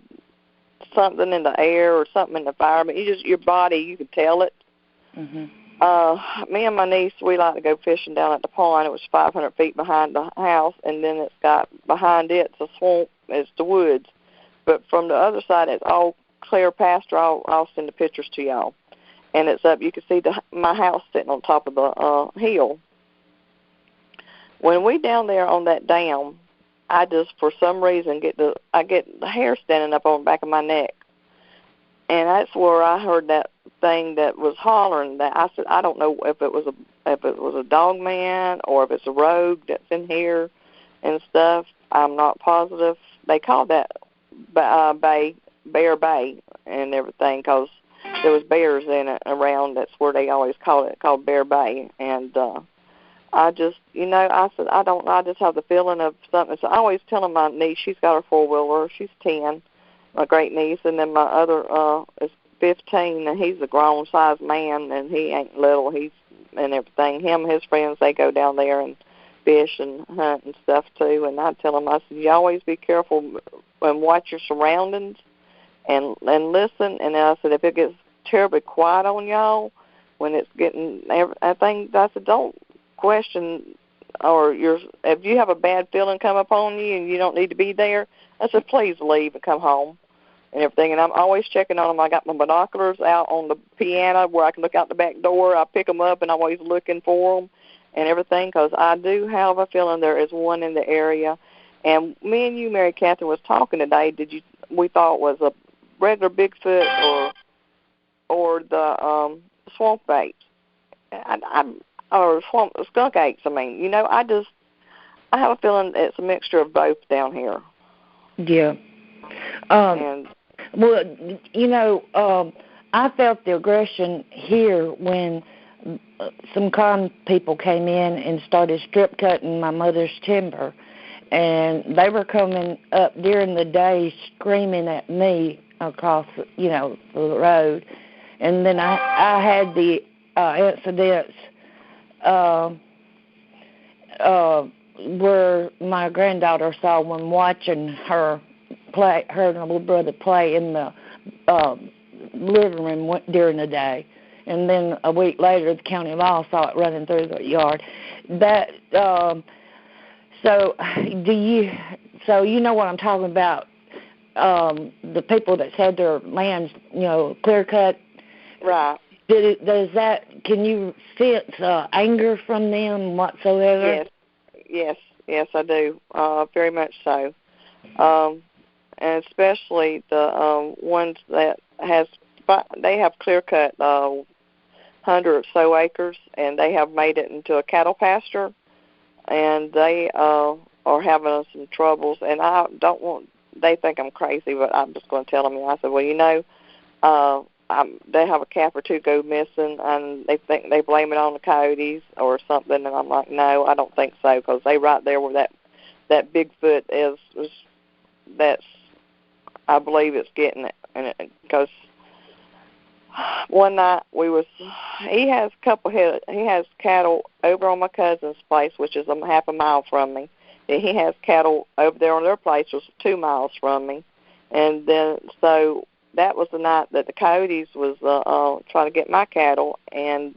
something in the air or something in the environment. Your body, you could tell it. Mm-hmm. Me and my niece, we like to go fishing down at the pond. It was 500 feet behind the house, and then it's got behind it's a swamp. It's the woods. But from the other side, it's all clear pasture. I'll send the pictures to y'all. And it's up. You can see my house sitting on top of the hill. When we down there on that dam, I just, for some reason, I get the hair standing up on the back of my neck. And that's where I heard that thing that was hollering. That I said, I don't know if it was a dog man or if it's a rogue that's in here and stuff. I'm not positive. They called that Bear Bay and everything because there was bears in it around. That's where they always called it, called Bear Bay. And I just, I said, I don't know. I just have the feeling of something. So I always tell my niece, she's got her 4-wheeler. She's 10, my great niece. And then my other is 15, and he's a grown-sized man, and he ain't little. He's and everything. Him and his friends, they go down there and fish and hunt and stuff, too. And I tell them, I said, you always be careful and watch your surroundings and listen. And I said, if it gets terribly quiet on y'all, when it's getting, I said, don't question, or if you have a bad feeling come upon you and you don't need to be there, I said, please leave and come home and everything. And I'm always checking on them. I got my binoculars out on the piano where I can look out the back door. I pick them up, and I'm always looking for them and everything because I do have a feeling there is one in the area. And me and you, Mary Catherine, was talking today. We thought it was a regular Bigfoot or the swamp apes. Or skunk apes, I mean. I have a feeling it's a mixture of both down here. Yeah. I felt the aggression here when some con people came in and started strip cutting my mother's timber. And they were coming up during the day screaming at me across, the road. And then I had the incidents where my granddaughter saw one watching her and her little brother play in the living room during the day, and then a week later the county law saw it running through the yard. So you know what I'm talking about? The people that had their lands, clear cut. Right. Can you sense anger from them whatsoever? Yes, I do. Very much so. And especially the ones that they have clear cut 100 or so acres, and they have made it into a cattle pasture, and they are having some troubles. And they think I'm crazy, but I'm just going to tell them. And I said, well, they have a calf or two go missing, and they blame it on the coyotes or something. And I'm like, no, I don't think so, because they right there where that Bigfoot is. That's, I believe it's getting it, and because one night he has cattle over on my cousin's place, which is half a mile from me. And he has cattle over there on their place, which was 2 miles from me. And then, so that was the night that the coyotes was trying to get my cattle, and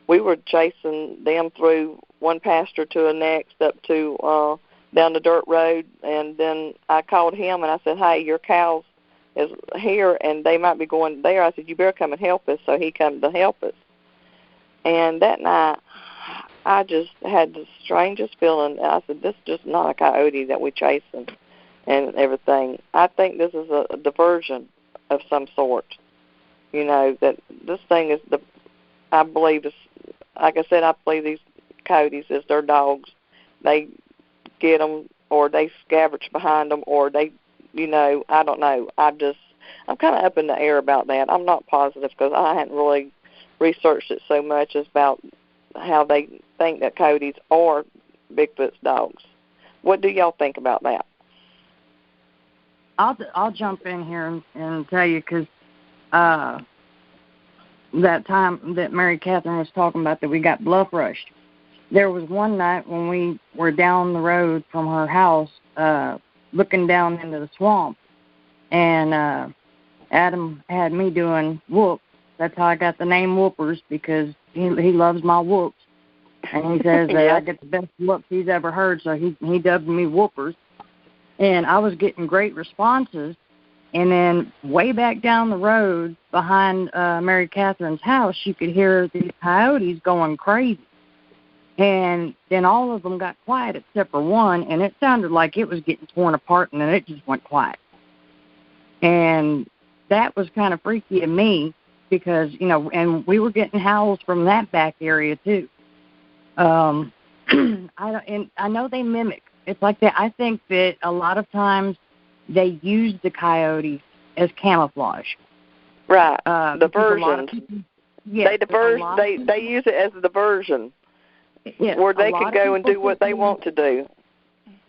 we were chasing them through one pasture to the next, up to down the dirt road. And then I called him and I said, "Hey, your cows is here and they might be going there." I said, "You better come and help us." So he came to help us. And that night I just had the strangest feeling. I said, "This is just not a coyote that we're chasing and everything. I think this is a diversion of some sort. You know, that this thing is I believe it's, like I said, I believe these coyotes is their dogs. They get them, or they scavenge behind them, or they, you know, I don't know. I'm kind of up in the air about that. I'm not positive because I hadn't really researched it so much as about how they think that coyotes are Bigfoot's dogs. What do y'all think about that? I'll jump in here and tell you, because that time that Mary Catherine was talking about that we got bluff rushed, there was one night when we were down the road from her house looking down into the swamp, and Adam had me doing whoops. That's how I got the name Whoopers, because he loves my whoops. And he says that I get the best whoops he's ever heard, so he dubbed me Whoopers. And I was getting great responses. And then way back down the road behind Mary Catherine's house, you could hear these coyotes going crazy. And then all of them got quiet except for one, and it sounded like it was getting torn apart, and then it just went quiet. And that was kind of freaky to me because, you know, and we were getting howls from that back area too. I know they mimic. It's like that. I think that a lot of times they use the coyotes as camouflage. Right. Diversions. Yeah. They use it as a diversion. Yeah, where they can go and do what they want to do.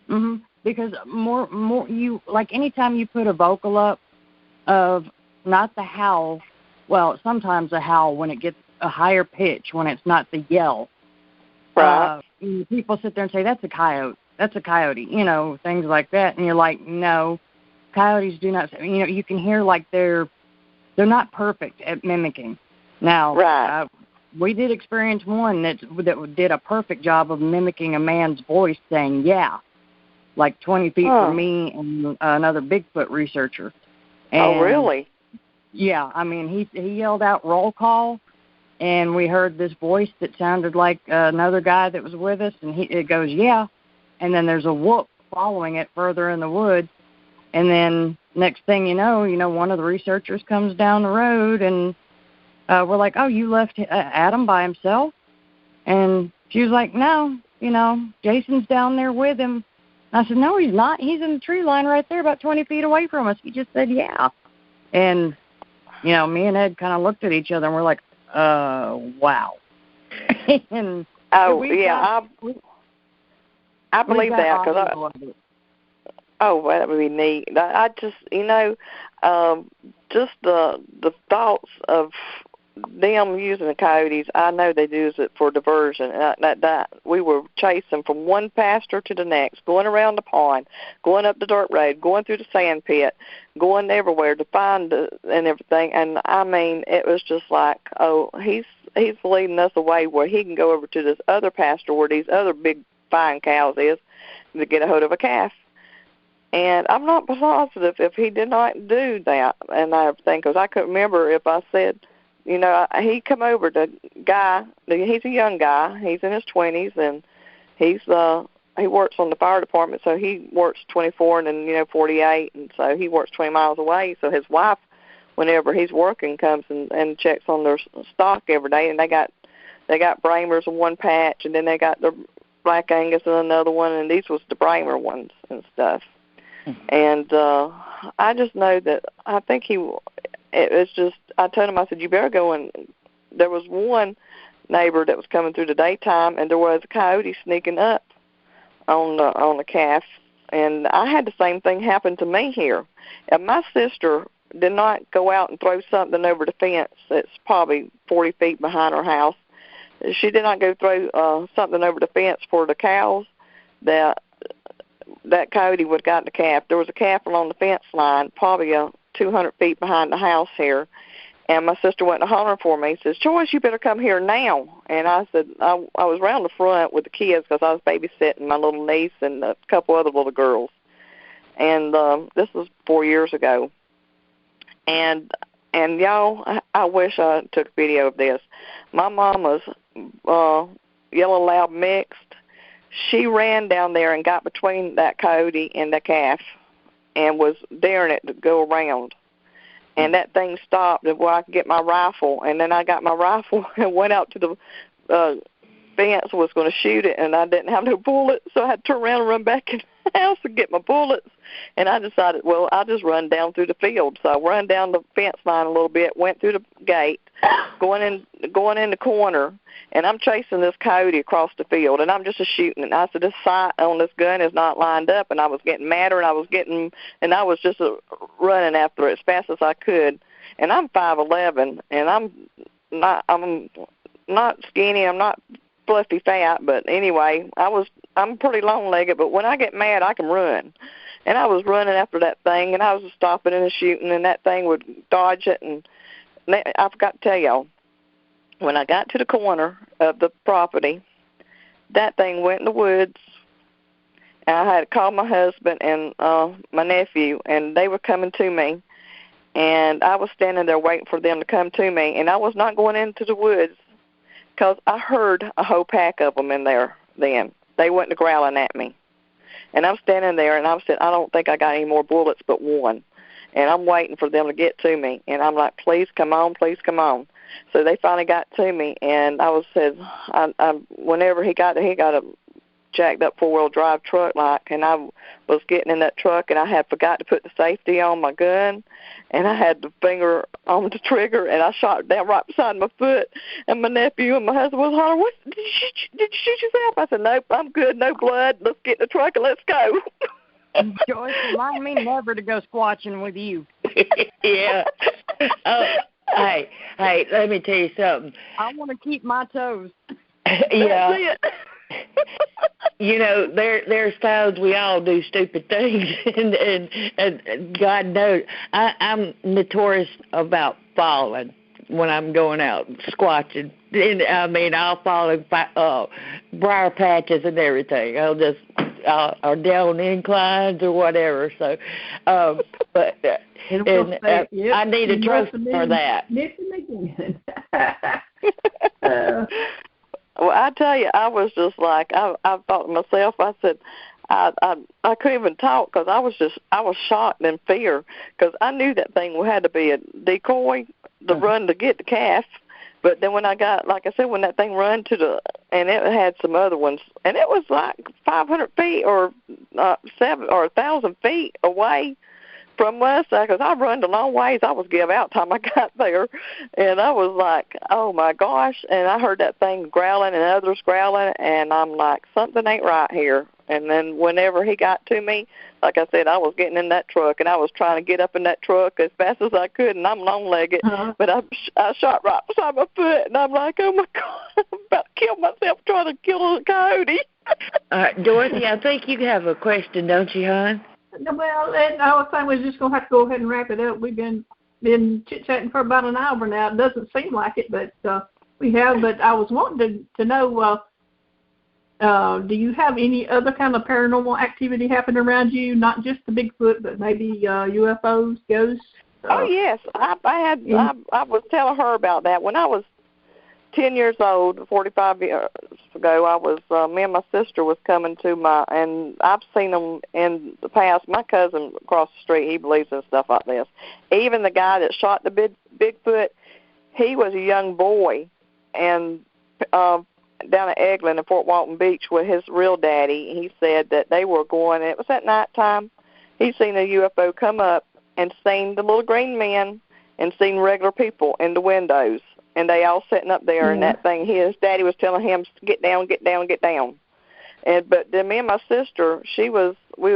Mm-hmm. Because more you, like, anytime you put a vocal up of not the howl, well, sometimes a howl when it gets a higher pitch, when it's not the yell. Right. People sit there and say, "That's a coyote. That's a coyote," you know, things like that. And you're like, no, coyotes do not. You know, you can hear like they're not perfect at mimicking. Now, right. We did experience one that did a perfect job of mimicking a man's voice saying, "Yeah," like 20 feet from me and another Bigfoot researcher. And, oh, really? Yeah, I mean, he yelled out "roll call," and we heard this voice that sounded like another guy that was with us, and it goes, "Yeah," and then there's a whoop following it further in the woods, and then next thing you know, one of the researchers comes down the road, and we're like, "Oh, you left Adam by himself?" And she was like, "No, Jason's down there with him." I said, "No, he's not. He's in the tree line right there about 20 feet away from us." He just said, "Yeah." And, me and Ed kind of looked at each other, and we're like, wow. And I believe that. That would be neat. I just, just the thoughts of them using the coyotes, I know they use it for diversion. That we were chasing from one pasture to the next, going around the pond, going up the dirt road, going through the sand pit, going everywhere to find and everything. And I mean, it was just like, oh, he's leading us away where he can go over to this other pasture where these other big fine cows is to get a hold of a calf. And I'm not positive if he did not do that and everything, because I couldn't remember if I said, he come over, the guy, he's a young guy, he's in his 20s, and he works on the fire department, so he works 24 and then, 48, and so he works 20 miles away. So his wife, whenever he's working, comes and checks on their stock every day, and they got Bramers in one patch, and then they got their Black Angus in another one, and these was the Bramer ones and stuff. And I just know that I think it was just, I told him, I said, you better go. And there was one neighbor that was coming through the daytime, and there was a coyote sneaking up on the calf. And I had the same thing happen to me here. And my sister did not go out and throw something over the fence that's probably 40 feet behind her house. She did not go throw something over the fence for the cows. That coyote would have got the calf. There was a calf along the fence line, probably 200 feet behind the house here. And my sister went to holler for me. Says, Joyce, you better come here now. And I said, I was around the front with the kids because I was babysitting my little niece and a couple other little girls. And this was 4 years ago. And y'all, I wish I took a video of this. My mama's yellow loud mixed. She ran down there and got between that coyote and the calf and was daring it to go around. And that thing stopped where I could get my rifle. And then I got my rifle and went out to the fence, was going to shoot it, and I didn't have no bullets, so I had to turn around and run back in the house and get my bullets. And I decided, well, I'll just run down through the field. So I run down the fence line a little bit, went through the gate, going in the corner, and I'm chasing this coyote across the field, and I'm just shooting. And I said, this sight on this gun is not lined up, and I was getting madder, and I was just running after it as fast as I could. And I'm 5'11", and I'm not skinny, I'm not fluffy fat, but anyway, I'm pretty long-legged, but when I get mad, I can run. And I was running after that thing, and I was stopping and shooting, and that thing would dodge it. And I forgot to tell y'all, when I got to the corner of the property, that thing went in the woods, and I had to call my husband and my nephew, and they were coming to me, and I was standing there waiting for them to come to me, and I was not going into the woods because I heard a whole pack of them in there then. They went growling at me. And I'm standing there, and I said, I don't think I got any more bullets but one. And I'm waiting for them to get to me. And I'm like, please come on, please come on. So they finally got to me, and I said, whenever he got a jacked up four-wheel drive truck and I was getting in that truck, and I had forgot to put the safety on my gun, and I had the finger on the trigger, and I shot it down right beside my foot, and my nephew and my husband was hollering, what, did you shoot yourself? I said, nope, I'm good, no blood, let's get in the truck and let's go. Joyce, remind me never to go squatching with you. Yeah. Hey, let me tell you something. I want to keep my toes. Yeah. You know, there's times we all do stupid things, and God knows I'm notorious about falling when I'm going out squatching. And, I mean, I'll fall in briar patches and everything. Or down inclines or whatever. So, but I need a trophy for that. Well, I tell you, I was just like, I thought to myself, I said, I couldn't even talk because I was shocked in fear because I knew that thing had to be a decoy to run to get the calf. But then when I got, like I said, when that thing run and it had some other ones, and it was like 500 feet or 1,000 feet away from us, because I run a long ways. I was give out time I got there, and I was like, oh my gosh! And I heard that thing growling and others growling, and I'm like, something ain't right here. And then whenever he got to me, like I said, I was getting in that truck, and I was trying to get up in that truck as fast as I could, and I'm long-legged, but I shot right beside my foot, and I'm like, oh my God, I'm about to kill myself trying to kill a coyote. Dorothy, I think you have a question, don't you, hon? Well, I was saying we're just going to have to go ahead and wrap it up. We've been chit-chatting for about an hour now. It doesn't seem like it, but we have. But I was wanting to know, do you have any other kind of paranormal activity happening around you, not just the Bigfoot, but maybe UFOs, ghosts? Oh, yes. I was telling her about that. When I was 10 years old, 45 years ago, I was, me and my sister was coming to and I've seen them in the past. My cousin across the street, he believes in stuff like this. Even the guy that shot the Bigfoot, he was a young boy, and down at Eglin in Fort Walton Beach with his real daddy, he said that they were going, it was at nighttime, he seen a UFO come up and seen the little green men and seen regular people in the windows. And they all sitting up there, and that thing, his daddy was telling him, get down, get down, get down. But then me and my sister, we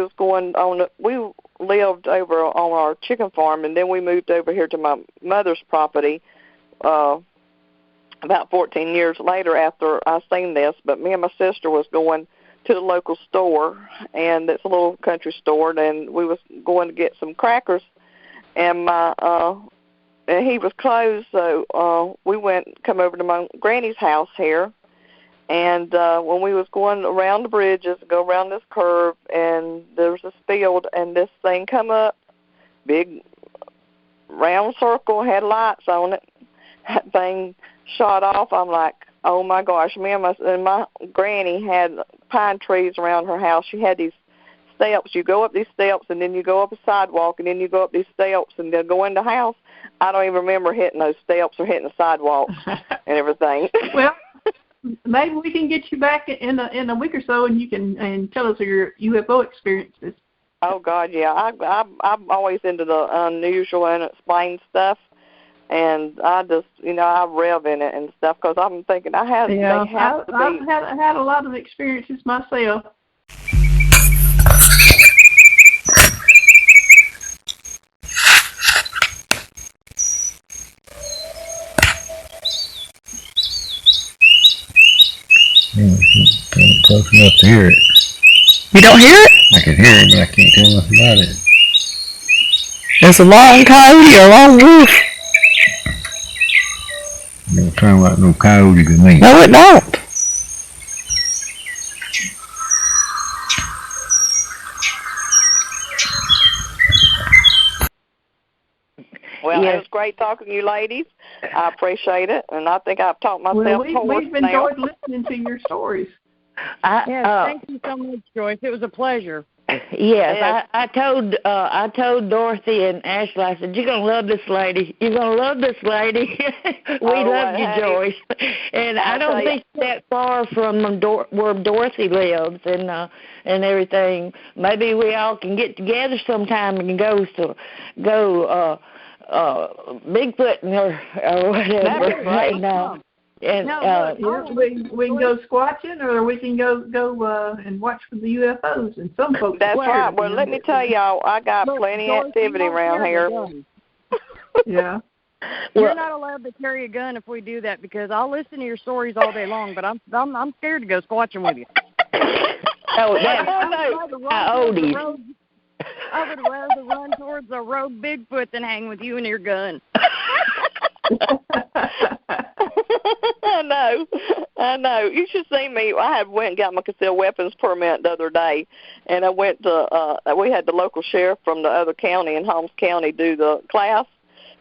was going on, lived over on our chicken farm, and then we moved over here to my mother's property about 14 years later after I seen this. But me and my sister was going to the local store, and it's a little country store, and we was going to get some crackers, and and he was closed, so we come over to my granny's house here. And when we was going around the bridges, go around this curve, and there was this field, and this thing come up, big round circle, had lights on it. That thing shot off. I'm like, oh my gosh! Me and my granny had pine trees around her house. She had these steps. You go up these steps, and then you go up a sidewalk, and then you go up these steps, and then go in the house. I don't even remember hitting those steps or hitting the sidewalk and everything. Well, maybe we can get you back in a week or so, and you can tell us your UFO experiences. Oh God, yeah. I'm always into the unusual and unexplained stuff, and I just I rev in it and stuff because I'm thinking I've had a lot of experiences myself. Ain't close enough to hear it. You don't hear it? I can hear it, but I can't tell nothing about it. There's a long coyote, a long wolf. It don't sound like no coyote to me. No, it don't. Well, It was great talking to you ladies. I appreciate it, and I think I've taught myself we've enjoyed listening to your stories. Thank you so much, Joyce. It was a pleasure. Yes, I told Dorothy and Ashley, I said, you're going to love this lady. You're going to love this lady. We love you, Joyce. And I don't think that far from where Dorothy lives and everything. Maybe we all can get together sometime and go Bigfoot or whatever. We can go squatching, or we can go and watch for the UFOs. And some folks. That's right. Well, let me tell y'all, I got plenty of activity around here. Yeah. You're not allowed to carry a gun if we do that, because I'll listen to your stories all day long, but I'm scared to go squatching with you. Oh, how old are you? I would rather run towards a road Bigfoot than hang with you and your gun. I know. You should see me. I went and got my concealed weapons permit the other day, and I went to. We had the local sheriff from the other county in Holmes County do the class,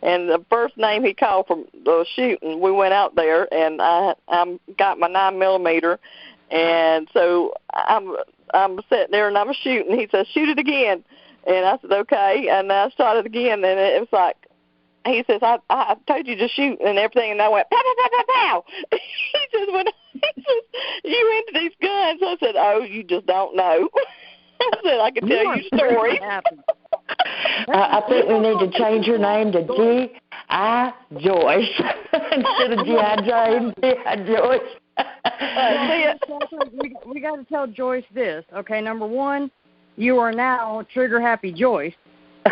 and the first name he called from the shooting, we went out there, and I got my 9mm, and so I'm sitting there and I'm shooting. He says, "Shoot it again," and I said, "Okay," and I shot it again, and it was like. He says, I told you to shoot and everything, and I went, pow, pow, pow, pow, pow. He says, you into these guns? I said, oh, you just don't know. I said, I can tell you stories. I think we need to change your name to G.I. Joyce instead of G.I. Jane, G.I. Joyce. We got to tell Joyce this. Okay, number one, you are now Trigger Happy Joyce. But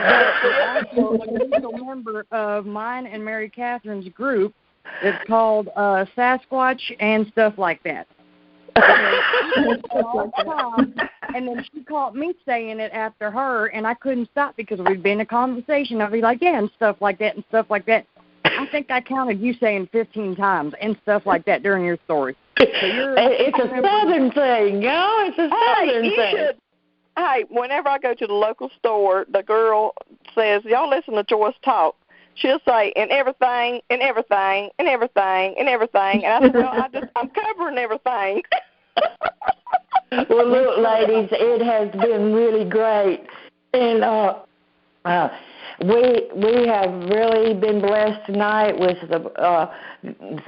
you're also a legal member of mine and Mary Catherine's group. It's called Sasquatch and stuff like that. And then she caught me saying it after her, and I couldn't stop because we'd be in a conversation. I'd be like, yeah, and stuff like that and stuff like that. I think I counted you saying 15 times and stuff like that during your story. So it's a Southern thing, y'all. It's a Southern thing. Hey, whenever I go to the local store, the girl says, y'all listen to Joyce talk. She'll say, and everything, and everything, and everything, and everything. And I said, well, I'm covering everything. Well, look, ladies, it has been really great. And we have really been blessed tonight with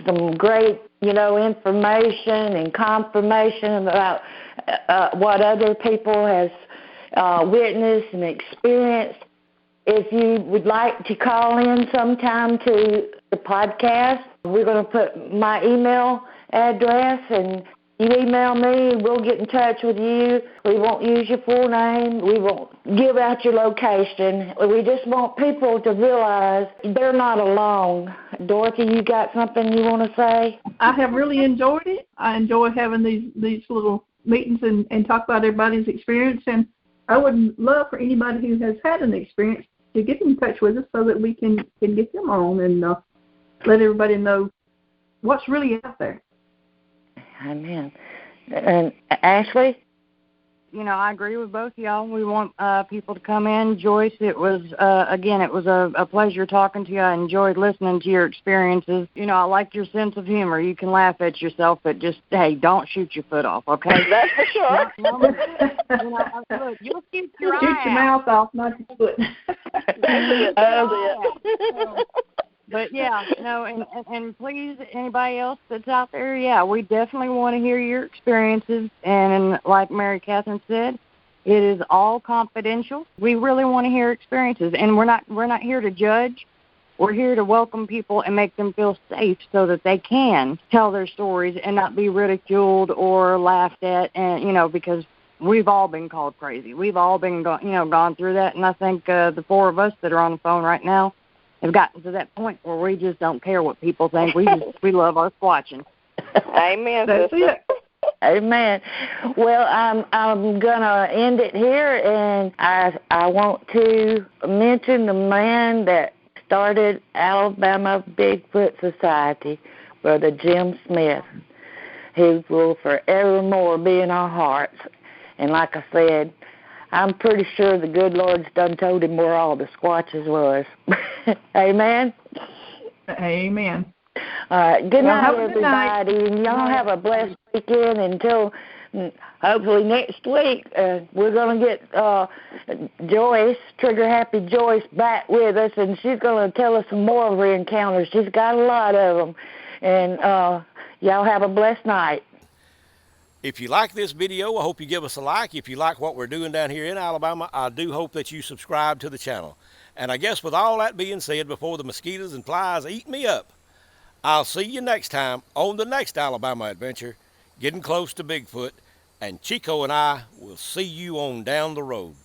some great, information and confirmation about what other people has witnessed and experienced. If you would like to call in sometime to the podcast, we're going to put my email address, and You email me, we'll get in touch with you. We won't use your full name. We won't give out your location. We just want people to realize they're not alone. Dorothy, you got something you want to say? I have really enjoyed it. I enjoy having these little meetings and talk about everybody's experience. And I would love for anybody who has had an experience to get in touch with us so that we can get them on and let everybody know what's really out there. Amen. And Ashley? You know, I agree with both of y'all. We want people to come in. Joyce, it was, again, it was a pleasure talking to you. I enjoyed listening to your experiences. You know, I like your sense of humor. You can laugh at yourself, but just, hey, don't shoot your foot off, okay? That's for sure. You know, look, you'll keep your Shoot eye your out. mouth off, not your foot. That's it. But yeah, no, and please, anybody else that's out there, yeah, we definitely want to hear your experiences. And like Mary Catherine said, it is all confidential. We really want to hear experiences, and we're not here to judge. We're here to welcome people and make them feel safe so that they can tell their stories and not be ridiculed or laughed at. And you know, because we've all been called crazy. We've all been gone through that, and I think the four of us that are on the phone right now have gotten to that point where we just don't care what people think. We love our squatching. Amen, That's sister. it. Amen. Well, I'm gonna end it here, and I want to mention the man that started Alabama Bigfoot Society, Brother Jim Smith. He will forevermore be in our hearts. And like I said, I'm pretty sure the good Lord's done told him where all the squatches was. Amen? Amen. All right. Good night, have a good night. everybody. And y'all have a blessed weekend until hopefully next week. We're going to get Joyce, Trigger Happy Joyce, back with us, and she's going to tell us some more of her encounters. She's got a lot of them. And y'all have a blessed night. If you like this video, I hope you give us a like. If you like what we're doing down here in Alabama, I do hope that you subscribe to the channel. And I guess with all that being said, before the mosquitoes and flies eat me up, I'll see you next time on the next Alabama adventure, getting close to Bigfoot, and Chico and I will see you on down the road.